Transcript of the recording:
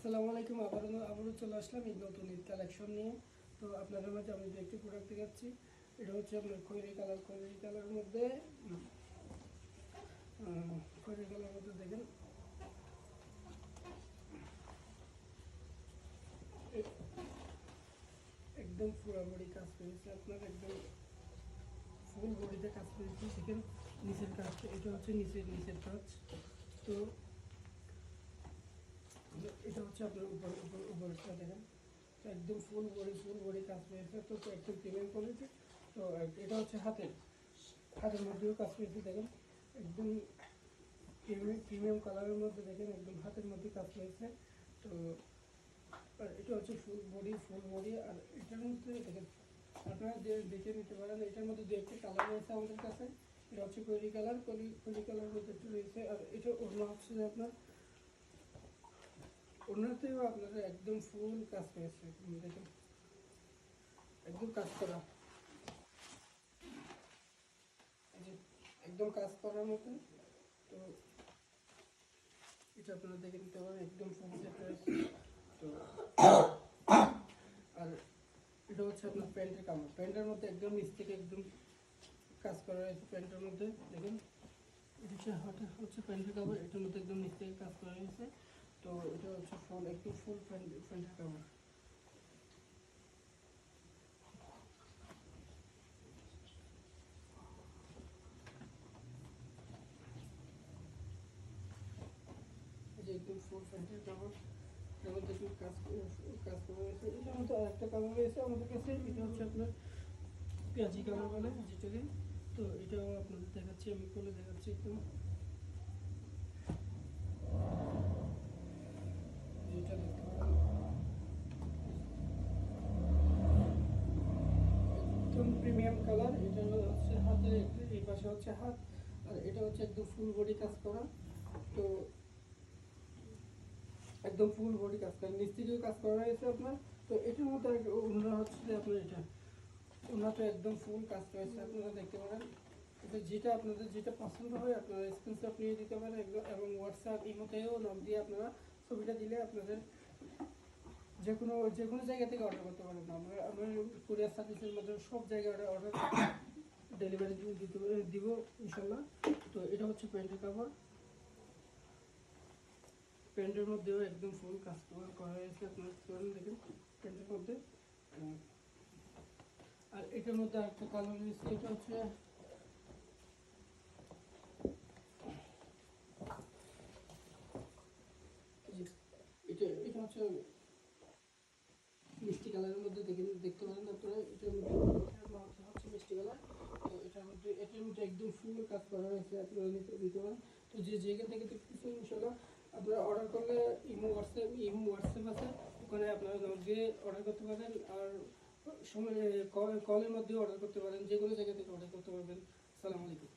আসসালামু আলাইকুম। আবারও চলে আসলাম এই নতুন ঈদ কালেকশন নিয়ে। তো আপনাদের মাঝে আমি যে একটি প্রোডাক্ট দেখাচ্ছি, এটা হচ্ছে আপনার খয়েরি কালারের মধ্যে দেখেন একদম পুরো বডি কাজ করেছে, আপনার একদম ফুল বডিতে কাজ করেছে। দেখেন নিচের কাজ, এটা হচ্ছে নিচের কাজ। তো এটা হচ্ছে আপনার উপরটা দেখেন, একদম ফুল বডি কাজ পেয়েছে। তো একদম প্রিমিয়াম কোয়ালিটি। তো এটা হচ্ছে হাতের মধ্যেও কাজ পেয়েছে, দেখেন একদম প্রিমিয়াম কালারের মধ্যে, দেখেন একদম হাতের মধ্যে কাজ পেয়েছে। তো আর এটা হচ্ছে ফুল বডি। আর এটার মধ্যে দেখেন আপনারা যে দেখে নিতে পারেন, এটার মধ্যে দু একটি কালার রয়েছে আমাদের কাছে। এটা হচ্ছে খয়েরি কালার মধ্যে একটু রয়েছে। আর এটা অন্য হচ্ছে যে আপনার অন্যতেও আপনারা একদম ফুল কাজ পেয়েছে, দেখেন একদম কাজ করা, একদম কাজ করার মতো। তো এটা আপনারা দেখে নিতে পারেন, একদম ফুল সেট রয়েছে। তো আর এটা হচ্ছে আপনার প্যান্টের মধ্যে একদম নিচ থেকে একদম কাজ করা রয়েছে। প্যান্টের মধ্যে দেখেন এটা হচ্ছে প্যান্টের কাপড়, এটার মধ্যে একদম নিচ থেকে কাজ করা রয়েছে। তো এটা হচ্ছে একদম ফুল প্যান্টের কাপড়। একদম ফুল প্যান্টের কাপড়, এর মধ্যে একটু কাজ করা রয়েছে। এটার মধ্যে আরেকটা কালার রয়েছে আমাদের কাছে, এটা হচ্ছে আপনার পেঁয়াজি কালার বলে যেটাকে। তো এটাও আপনাদের দেখাচ্ছি, আমি খুলে দেখাচ্ছি একদম। যেটা দেখতে পারেন একদম প্রিমিয়াম কালার। এটা হচ্ছে হাতের, এই পাশে হচ্ছে হাত, আর এটা হচ্ছে একদম ফুল বডি কাজ করা। তো একদম ফুল বডি কাজ করা, নিচ থেকেও কাজ করা হয়েছে আপনার। তো এটার মধ্যে ওনারা হচ্ছে যে আপনার ওনাটা একদম ফুল কাজ রয়েছে, আপনারা দেখতে পারেন। এটা আপনাদের যেটা পছন্দ হয় আপনারা স্ক্রিনশট নিয়ে দিতে পারেন একদম, এবং হোয়াটসঅ্যাপ ইমোতেও নাম দিয়ে আপনারা ছবিটা দিলে আপনাদের যে কোনো জায়গা থেকে অর্ডার করতে পারেন। আমরা কুরিয়ার সার্ভিসের মাধ্যমে সব জায়গায় অর্ডার ডেলিভারি দিব ইনশাল্লাহ। তো এটা হচ্ছে প্যান্টের কাপড়, প্যান্টের মধ্যেও একদম ফুল কাজ করা হয়েছে, আপনারা দেখেন প্যান্টের মধ্যে। আর এটার মধ্যে আরেকটা কালার রয়েছে, এটা হচ্ছে এটা হচ্ছে মিষ্টি কালারের মধ্যে দেখতে পারেন আপনারা। এটার মধ্যে হচ্ছে মিষ্টি কালার। তো এটার মধ্যে একদম ফুল কাজ করা হয়েছে, আপনারা নিতে পারেন। তো যে জায়গা থেকে দেখতেছেন ইনশাল্লাহ আপনারা অর্ডার করলে ইমো হোয়াটসঅ্যাপ আছে, ওখানে আপনারা নক দিয়ে অর্ডার করতে পারেন। আর সময় কলের মধ্যে অর্ডার করতে পারেন, যে কোনো জায়গা থেকে অর্ডার করতে পারবেন। আসসালামু আলাইকুম।